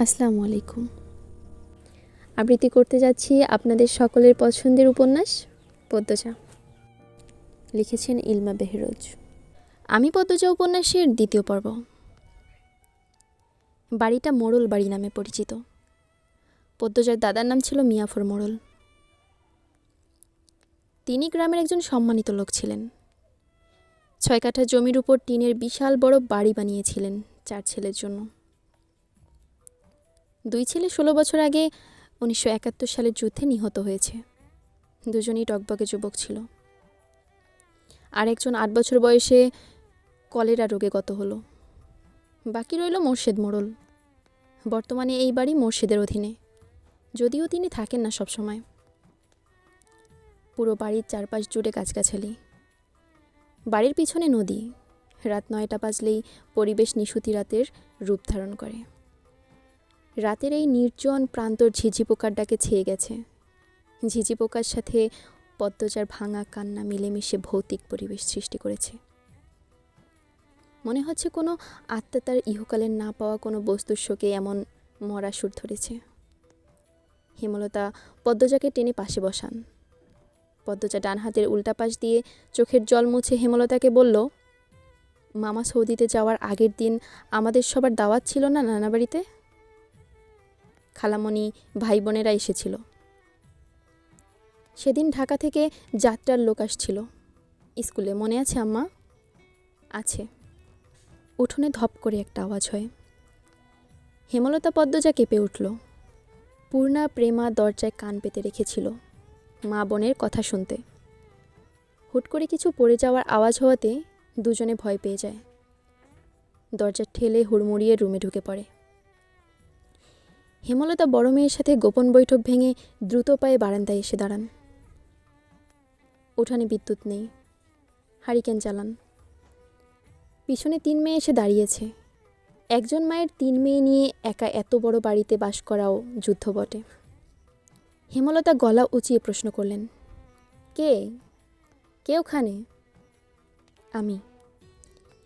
আসসালামু আলাইকুম। আবৃত্তি করতে যাচ্ছি আপনাদের সকলের পছন্দের উপন্যাস পদ্মজা। লিখেছেন ইলমা বেহরোজ। আমি পদ্মজা উপন্যাসের দ্বিতীয় পর্ব। বাড়িটা মোড়ল বাড়ি নামে পরিচিত। পদ্মজার দাদার নাম ছিল মিয়াফর মোড়ল। তিনি গ্রামের একজন সম্মানিত লোক ছিলেন। 6 কাঠা জমির উপর টিনের বিশাল বড় বাড়ি বানিয়েছিলেন 4 ছেলের জন্য। 2 ছেলে 16 বছর আগে 1971 সালের যুদ্ধে নিহত হয়েছে। দুজনেই টকবকে যুবক ছিল। আর একজন 8 বছর বয়সে কলেরা রোগে গত হলো। বাকি রইল মোর্শেদ মোড়ল। বর্তমানে এই বাড়ি মোর্শেদের অধীনে, যদিও তিনি থাকেন না সবসময়। পুরো বাড়ির চারপাশ জুড়ে গাছগাছালি। বাড়ির পিছনে নদী। রাত 9টা বাজলেই পরিবেশ নিশুতি রাতের রূপ ধারণ করে। রাতের এই নির্জন প্রান্তর ঝিঝি পোকার ডাকে ছেয়ে গেছে। ঝিঝি পোকার সাথে পদ্মজার ভাঙা কান্না মিলেমিশে ভৌতিক পরিবেশ সৃষ্টি করেছে। মনে হচ্ছে কোনো আত্মা তার ইহকালের না পাওয়া কোনো বস্তুর শোকে এমন মরা সুর ধরেছে। হেমলতা পদ্মজাকে টেনে পাশে বসান। পদ্মজা ডান হাতের উল্টা পাশ দিয়ে চোখের জল মুছে হেমলতাকে বলল, মামা সৌদিতে যাওয়ার আগের দিন আমাদের সবার দাওয়াত ছিল না নানা বাড়িতে? খালামণি ভাই বোনেরা এসেছিল। সেদিন ঢাকা থেকে যাত্রার লোক আসছিল স্কুলে, মনে আছে আম্মা? আছে। উঠোনে ধপ করে একটা আওয়াজ হয়। হেমলতা পদ্মজা কেঁপে উঠল। পূর্ণা প্রেমা দরজায় কান পেতে রেখেছিল মা বোনের কথা শুনতে। হুট করে কিছু পড়ে যাওয়ার আওয়াজ হওয়াতে দুজনে ভয় পেয়ে যায়। দরজা ঠেলে হুড়মুড়িয়ে রুমে ঢুকে পড়ে। হেমলতা বড় মেয়ের সাথে গোপন বৈঠক ভেঙে দ্রুত পায়ে বারান্দায় এসে দাঁড়ান। উঠানে বিদ্যুৎ নেই। হারিকেন চালান। পিছনে 3 মেয়ে এসে দাঁড়িয়েছে। একজন মায়ের 3 মেয়ে নিয়ে একা এত বড় বাড়িতে বাস করাও যুদ্ধ বটে। হেমলতা গলা উঁচিয়ে প্রশ্ন করলেন, কে কে ওখানে? আমি।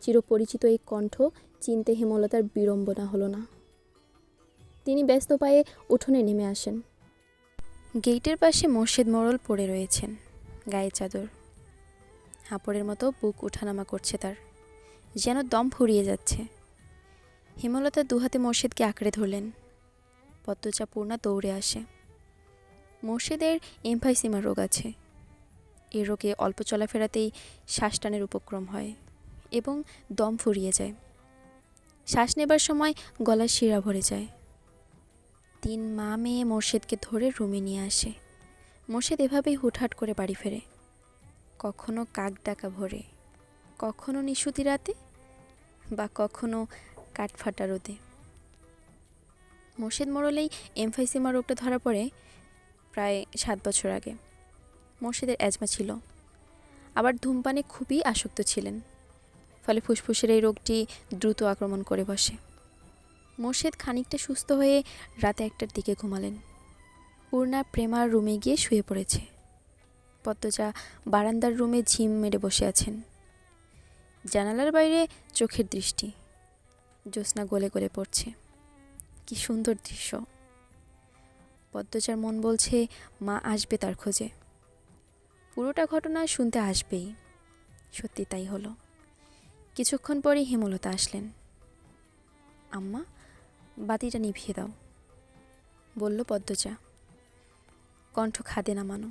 চিরপরিচিত এই কণ্ঠ চিনতে হেমলতার বিড়ম্বনা হলো না। তিনি ব্যস্ত পায়ে উঠোনে নেমে আসেন। গেটের পাশে মোর্শেদ মোড়ল পড়ে রয়েছেন, গায়ে চাদর। হাঁপড়ের মতো বুক উঠানামা করছে তার, যেন দম ফুরিয়ে যাচ্ছে। হেমলতা দুহাতে মোর্শেদকে আঁকড়ে ধরলেন। পদ্মজা পূর্ণা দৌড়ে আসে। মোর্শেদের এমফাইসিমা রোগ আছে। এ রোগে অল্প চলাফেরাতেই শ্বাসটানের উপক্রম হয় এবং দম ফুরিয়ে যায়। শ্বাস নেবার সময় গলার শিরা ভরে যায়। 3 মা মেয়ে মোর্শেদকে ধরে রুমে নিয়ে আসে। মোর্শেদ এভাবেই হুটহাট করে বাড়ি ফেরে। কখনো কাক ডাকা ভোরে, কখনো নিশুতি রাতে, বা কখনো কাঠফাটা রোদে। মোর্শেদ মোড়লেই এমফাইসিমা রোগটা ধরা পড়ে প্রায় 7 বছর আগে। মোর্শেদের অ্যাজমা ছিল, আবার ধূমপানে খুবই আসক্ত ছিলেন। ফলে ফুসফুসের এই রোগটি দ্রুত আক্রমণ করে বসে। মোর্শেদ খানিকটা সুস্থ হয়ে রাতে 1টার দিকে ঘুমালেন। পূর্ণা প্রেমার রুমে গিয়ে শুয়ে পড়েছে। পদ্মজা বারান্দার রুমে ঝিম মেরে বসে আছেন। জানালার বাইরে চোখের দৃষ্টি। জ্যোৎস্না গলে গলে পড়ছে। কি সুন্দর দৃশ্য। পদ্মজার মন বলছে মা আসবে তার খোঁজে। পুরোটা ঘটনা শুনতে আসবেই। সত্যি তাই হলো। কিছুক্ষণ পরেই হেমলতা আসলেন। আম্মা, বাতিটা নিভিয়ে দাও, বলল পদ্মজা। কণ্ঠ খাদে নামানো।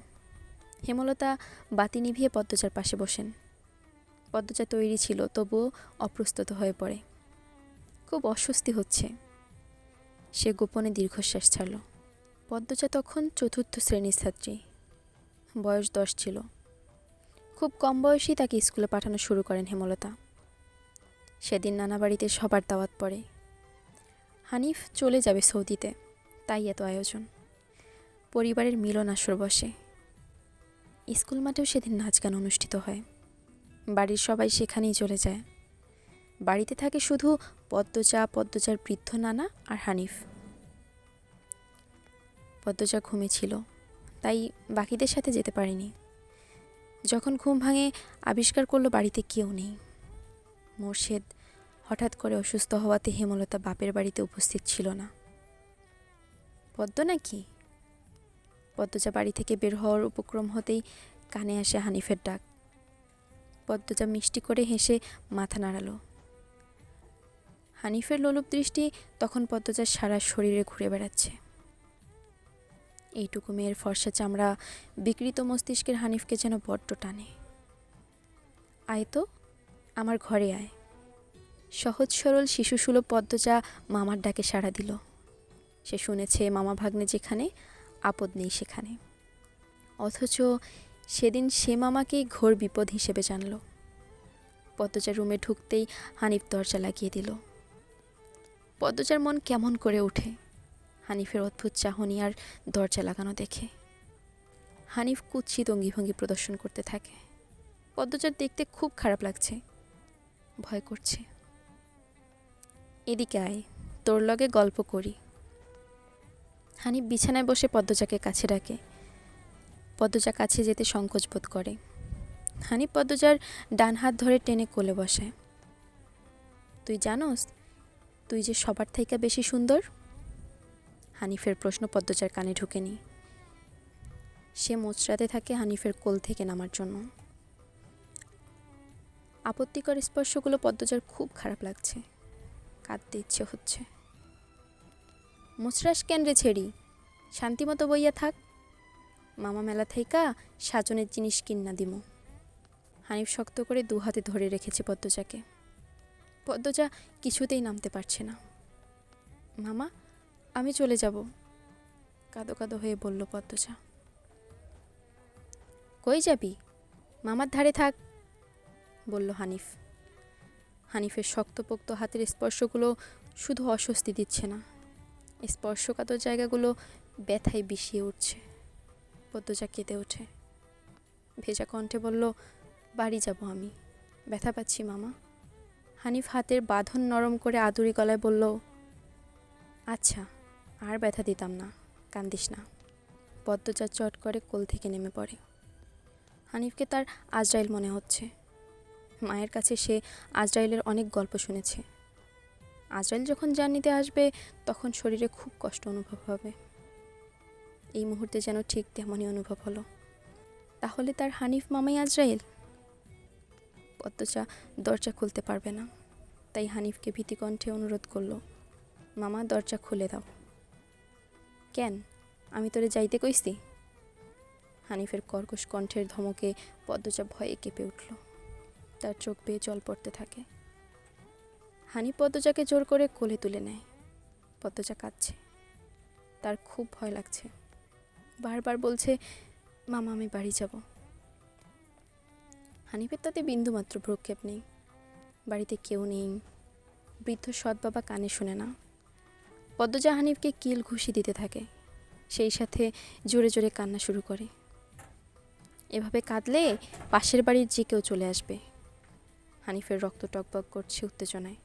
হেমলতা বাতি নিভিয়ে পদ্মজার পাশে বসেন। পদ্মজা তৈরি ছিল, তবুও অপ্রস্তুত হয়ে পড়ে। খুব অস্বস্তি হচ্ছে। সে গোপনে দীর্ঘশ্বাস ছাড়ল। পদ্মজা তখন 4র্থ শ্রেণীর ছাত্রী। বয়স 10 ছিল। খুব কম বয়সেই তাকে স্কুলে পাঠানো শুরু করেন হেমলতা। সেদিন নানা বাড়িতে সবার দাওয়াত পড়ে। হানিফ চলে যাবে সৌদিতে, তাই এত আয়োজন। পরিবারের মিলন আসর বসে। স্কুল মাঠেও সেদিন নাচ গান অনুষ্ঠিত হয়। বাড়ির সবাই সেখানেই চলে যায়। বাড়িতে থাকে শুধু পদ্মজা, পদ্মজার বৃদ্ধ নানা আর হানিফ। পদ্মজা ঘুমিয়েছিল, তাই বাকিদের সাথে যেতে পারেনি। যখন ঘুম ভাঙে আবিষ্কার করলো বাড়িতে কেউ নেই। মোর্শেদ হঠাৎ করে অসুস্থ হওয়াতে হেমলতা বাপের বাড়িতে উপস্থিত ছিল না। পদ্ম নাকি? পদ্মজা বাড়ি থেকে বের হওয়ার উপক্রম হতেই কানে আসে হানিফের ডাক। পদ্মজা মিষ্টি করে হেসে মাথা নাড়ালো। হানিফের লোলুপ দৃষ্টি তখন পদ্মজার সারা শরীরে ঘুরে বেড়াচ্ছে। এইটুকু মেয়ের ফর্সা চামড়া বিকৃত মস্তিষ্কের হানিফকে যেন বড্ড টানে। আয় তো, আমার ঘরে আয়। সহজ সরল শিশুসুলভ পদ্মজা মামার ডাকে সাড়া দিল। সে শুনেছে মামা ভাগ্নে যেখানে, আপদ নেই সেখানে। অথচ সেদিন সে মামাকেই ঘোর বিপদ হিসেবে জানল। পদ্মজার রুমে ঢুকতেই হানিফ দরজা লাগিয়ে দিল। পদ্মজার মন কেমন করে ওঠে হানিফের অদ্ভুত চাহনি আর দরজা লাগানো দেখে। হানিফ কুৎসিত অঙ্গিভঙ্গি প্রদর্শন করতে থাকে। পদ্মজার দেখতে খুব খারাপ লাগছে, ভয় করছে। এদিকে আয়, তোর লগে গল্প করি। হানিফ বিছানায় বসে পদ্মজাকে কাছে ডাকে। পদ্মজা কাছে যেতে সংকোচ বোধ করে। হানিফ পদ্মজার ডান হাত ধরে টেনে কোলে বসায়। তুই জানোস তুই যে সবার থেকে বেশি সুন্দর? হানিফের প্রশ্ন পদ্মজার কানে ঢুকেনি। সে মোচড়াতে থাকে হানিফের কোল থেকে নামার জন্য। আপত্তিকর স্পর্শগুলো পদ্মজার খুব খারাপ লাগছে, কাঁদতে ইচ্ছে হচ্ছে। মোচড়াস কেন রে ছেড়ি, শান্তিমতো বইয়া থাক। মামা মেলা থাইকা সাজনের জিনিস কিন্না দিমু। হানিফ শক্ত করে দু হাতে ধরে রেখেছে পদ্মজাকে। পদ্মজা কিছুতেই নামতে পারছে না। মামা, আমি চলে যাব, কাঁদো কাঁদো হয়ে বলল পদ্মজা। কই যাবি? মামার ধারে থাক, বলল হানিফ। হানিফের শক্তপোক্ত হাতের স্পর্শগুলো শুধু অস্বস্তি দিচ্ছে না, স্পর্শকাতর জায়গাগুলো ব্যথায় বিষিয়ে উঠছে। পদ্মজা কেঁদে ওঠে, ভেজা কণ্ঠে বলল, বাড়ি যাব আমি, ব্যথা পাচ্ছি মামা। হানিফ হাতের বাঁধন নরম করে আদুরি গলায় বলল, আচ্ছা, আর ব্যথা দিতাম না, কান্দিস না। পদ্মজা চট করে কোল থেকে নেমে পড়ে। হানিফকে তার আজরাইল মনে হচ্ছে। মায়ের কাছে সে আজরাইলের অনেক গল্প শুনেছে। আজরাইল যখন জান নিতে আসবে তখন শরীরে খুব কষ্ট অনুভব হবে। এই মুহূর্তে যেন ঠিক তেমনই অনুভব হলো। তাহলে তার হানিফ মামাই আজরাইল? পদ্মজা দরজা খুলতে পারবে না, তাই হানিফকে ভীতিকণ্ঠে অনুরোধ করল, মামা দরজা খুলে দাও। কেন, আমি তোরে যাইতে কইছি? হানিফের কর্কশ কণ্ঠের ধমকে পদ্মজা ভয়ে কেঁপে উঠল। তার চোখ বেয়ে জল পড়তে থাকে। হানিফ পদ্মজাকে জোর করে কোলে তুলে নেয়। পদ্মজা কাঁদছে, তার খুব ভয় লাগছে। বারবার বলছে, মামা আমি বাড়ি যাব। হানিফের তাতে বিন্দুমাত্র ভ্রুক্ষেপ নেই। বাড়িতে কেউ নেই, বৃদ্ধ সৎ বাবা কানে শোনে না। পদ্মজা হানিফকে কিল ঘুষি দিতে থাকে, সেই সাথে জোরে জোরে কান্না শুরু করে। এভাবে কাঁদলে পাশের বাড়ির যে কেউ চলে আসবে। হানিফের রক্ত টকবক করছে উত্তেজনায়।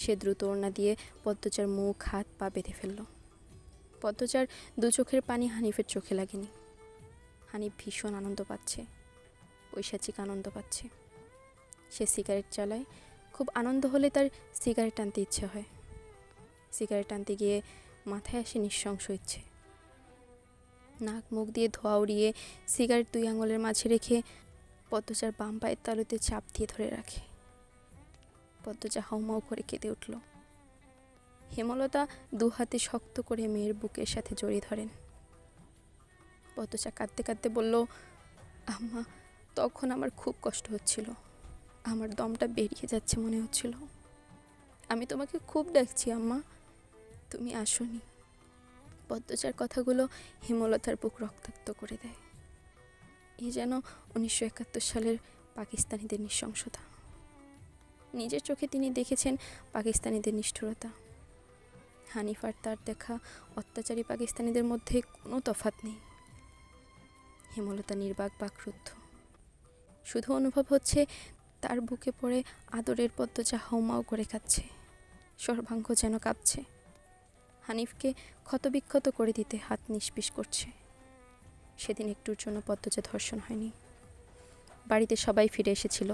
সে দ্রুত ওড়না দিয়ে পদ্মজার মুখ হাত পা বেঁধে ফেলল। পদ্মজার দু চোখের পানি হানিফের চোখে লাগেনি। হানিফ ভীষণ আনন্দ পাচ্ছে, ঐশাচিক আনন্দ পাচ্ছে। সে সিগারেট চালায়। খুব আনন্দ হলে তার সিগারেট টানতে ইচ্ছে হয়। সিগারেট টানতে গিয়ে মাথায় আসে নৃশংস ইচ্ছে। নাক মুখ দিয়ে ধোঁয়া উড়িয়ে সিগারেট 2 আঙুলের মাঝে রেখে পদ্মজার বাম পায়ের তালুতে চাপ দিয়ে ধরে রাখে। পদ্মজা হাউমাউ করে কেঁদে উঠল। হেমলতা 2 হাতে শক্ত করে মেয়ের বুকের সাথে জড়িয়ে ধরেন। পদ্মজা কাঁদতে কাঁদতে বলল, আম্মা, তখন আমার খুব কষ্ট হচ্ছিল, আমার দমটা বেরিয়ে যাচ্ছে মনে হচ্ছিল। আমি তোমাকে খুব ডাকছি আম্মা, তুমি আসোনি। পদ্মজার কথাগুলো হেমলতার বুক রক্তাক্ত করে দেয়। এ যেন 1971 সালের পাকিস্তানিদের নৃশংসতা। নিজের চোখে তিনি দেখেছেন পাকিস্তানিদের নিষ্ঠুরতা। হানিফ আর তার দেখা অত্যাচারী পাকিস্তানিদের মধ্যে কোনো তফাৎ নেই। হেমলতা নির্বাক বাকরুদ্ধ। শুধু অনুভব হচ্ছে তার বুকে পড়ে আদরের পদ্মজা হাউমাউ করে কাঁদছে, সর্বাঙ্গ যেন কাঁপছে। হানিফকে ক্ষতবিক্ষত করে দিতে হাত নিষ্পিস করছে। সেদিন একটুর জন্য পদ্মজা ধর্ষণ হয়নি। বাড়িতে সবাই ফিরে এসেছিল।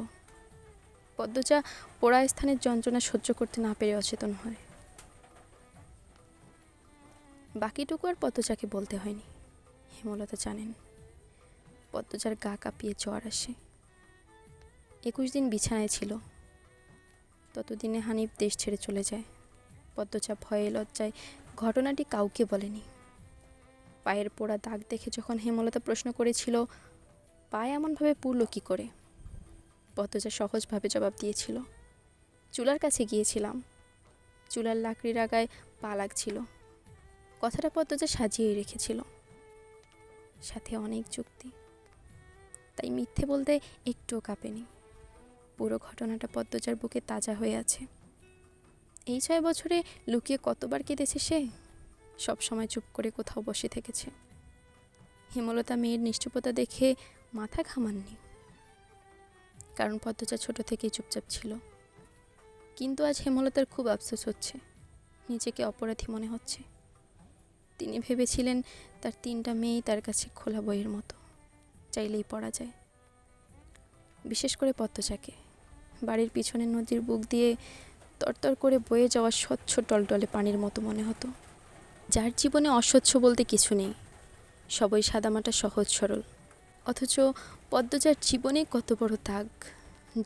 পদ্মজা পোড়া স্থানের যন্ত্রণা সহ্য করতে না পেরে অচেতন হয়। বাকিটুকু আর পদ্মজাকে বলতে হয়নি। হেমলতা জানেন পদ্মজার গা কাঁপিয়ে জ্বর আসে। 21 দিন বিছানায় ছিল। ততদিনে হানিফ দেশ ছেড়ে চলে যায়। পদ্মজা ভয়ে লজ্জায় ঘটনাটি কাউকে বলেনি। পায়ের পোড়া দাগ দেখে যখন হেমলতা প্রশ্ন করেছিল পায়ে এমনভাবে পুড়ল কী করে, পদ্মজা সহজভাবে জবাব দিয়েছিল, চুলার কাছে গিয়েছিলাম, চুলার লাকড়ির আগায় পা লাগছিল। কথাটা পদ্মজা সাজিয়েই রেখেছিল, সাথে অনেক যুক্তি। তাই মিথ্যে বলতে একটুও কাঁপেনি। পুরো ঘটনাটা পদ্মজার বুকে তাজা হয়ে আছে। এই 6 বছরে লুকিয়ে কতবার কেঁদেছে সে, সব সময় চুপ করে কোথাও বসে থেকেছে। হেমলতা মেয়ের নিষ্ঠুপতা দেখে মাথা ঘামাননি, কারণ পদ্মজা ছোট থেকেই চুপচাপ ছিল। কিন্তু আজ হেমলতার খুব আফসোস হচ্ছে, নিজেকে অপরাধী মনে হচ্ছে। তিনি ভেবেছিলেন তার 3টা মেয়েই তার কাছে খোলা বইয়ের মতো, চাইলেই পড়া যায়। বিশেষ করে পদ্মজাকে বাড়ির পিছনের নদীর বুক দিয়ে তরতর করে বয়ে যাওয়া স্বচ্ছ টলটলে পানির মতো মনে হতো, যার জীবনে অস্বচ্ছ বলতে কিছু নেই, সবই সাদামাটা সহজ সরল। অথচ পদ্মজার জীবনে কত বড় দাগ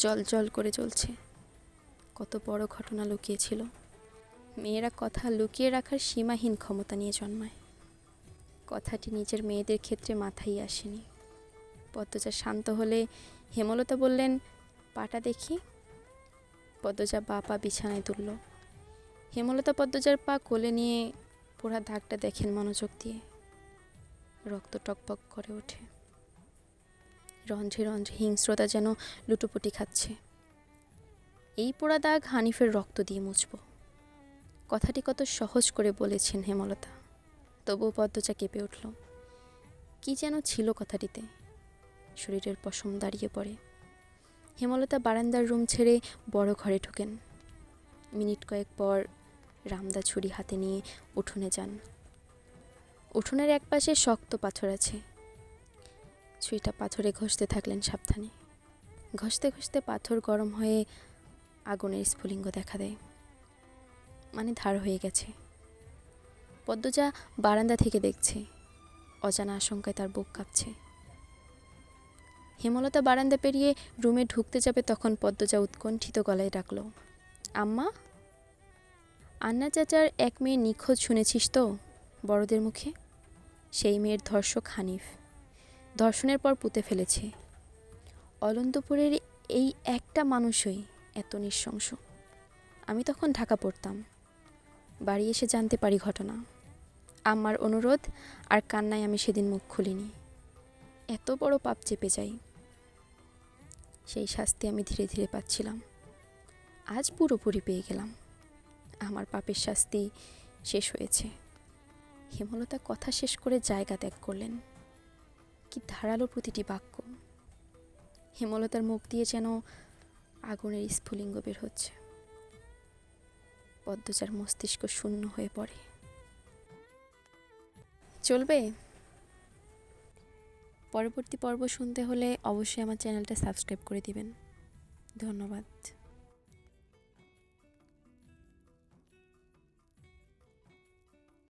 জল জল করে জ্বলছে, কত বড় ঘটনা লুকিয়েছিল। মেয়েরা কথা লুকিয়ে রাখার সীমাহীন ক্ষমতা নিয়ে জন্মায়। কথাটি নিজের মেয়েদের ক্ষেত্রে মাথায় আসেনি। পদ্মজা শান্ত হলে হেমলতা বললেন, পাটা দেখি। পদ্মজা পা বিছানায় তুলল। হেমলতা পদ্মজার পা কোলে নিয়ে পোড়া দাগটা দেখেন মনোযোগ দিয়ে। রক্ত টকবক করে ওঠে। রন্ধ্রে রন্ধ্রে হিংস্রতা যেন লুটোপুটি খাচ্ছে। এই পোড়া দাগ হানিফের রক্ত দিয়ে মুছব। কথাটি কত সহজ করে বলেছেন হেমলতা, তবুও পদ্মজা কেঁপে উঠল। কি যেন ছিল কথাটিতে, শরীরের পশম দাঁড়িয়ে পড়ে। হেমলতা বারান্দার রুম ছেড়ে বড় ঘরে ঢোকেন। মিনিট কয়েক পর রামদা ছুরি হাতে নিয়ে উঠোনে যান। উঠোনের এক পাশে শক্ত পাথর আছে। ছুরিটা পাথরে ঘষতে থাকলেন সাবধানে। ঘষতে ঘষতে পাথর গরম হয়ে আগুনের স্ফুলিঙ্গ দেখা দেয়, মানে ধার হয়ে গেছে। পদ্মজা বারান্দা থেকে দেখছে, অজানা আশঙ্কায় তার বুক কাঁপছে। হেমলতা বারান্দা পেরিয়ে রুমে ঢুকতে যাবে তখন পদ্মজা উৎকণ্ঠিত গলায় ডাকল, আম্মা। আন্না চাচার এক মেয়ে নিখোঁজ শুনেছিস তো বড়দের মুখে? সেই মেয়ের ধর্ষক হানিফ ধর্ষণের পর পুঁতে ফেলেছে। অলন্তপুরের এই একটা মানুষই এত নৃশংস। আমি তখন ঢাকা পড়তাম, বাড়ি এসে জানতে পারি ঘটনা। আম্মার অনুরোধ আর কান্নায় আমি সেদিন মুখ খুলিনি। এত বড় পাপ চেপে যাই, সেই শাস্তি আমি ধীরে ধীরে পাচ্ছিলাম। আজ পুরোপুরি পেয়ে গেলাম, আমার পাপের শাস্তি শেষ হয়েছে। হেমলতা কথা শেষ করে জায়গা ত্যাগ করলেন। কি ধারালো প্রতিটি বাক্য! হেমলতার মুখ দিয়ে যেন আগুনের স্ফুলিঙ্গ বের হচ্ছে। পদ্মজার মস্তিষ্ক শূন্য হয়ে পড়ে। চলবে? পরবর্তী পর্ব শুনতে হলে অবশ্যই আমার চ্যানেলটা সাবস্ক্রাইব করে দিবেন। ধন্যবাদ।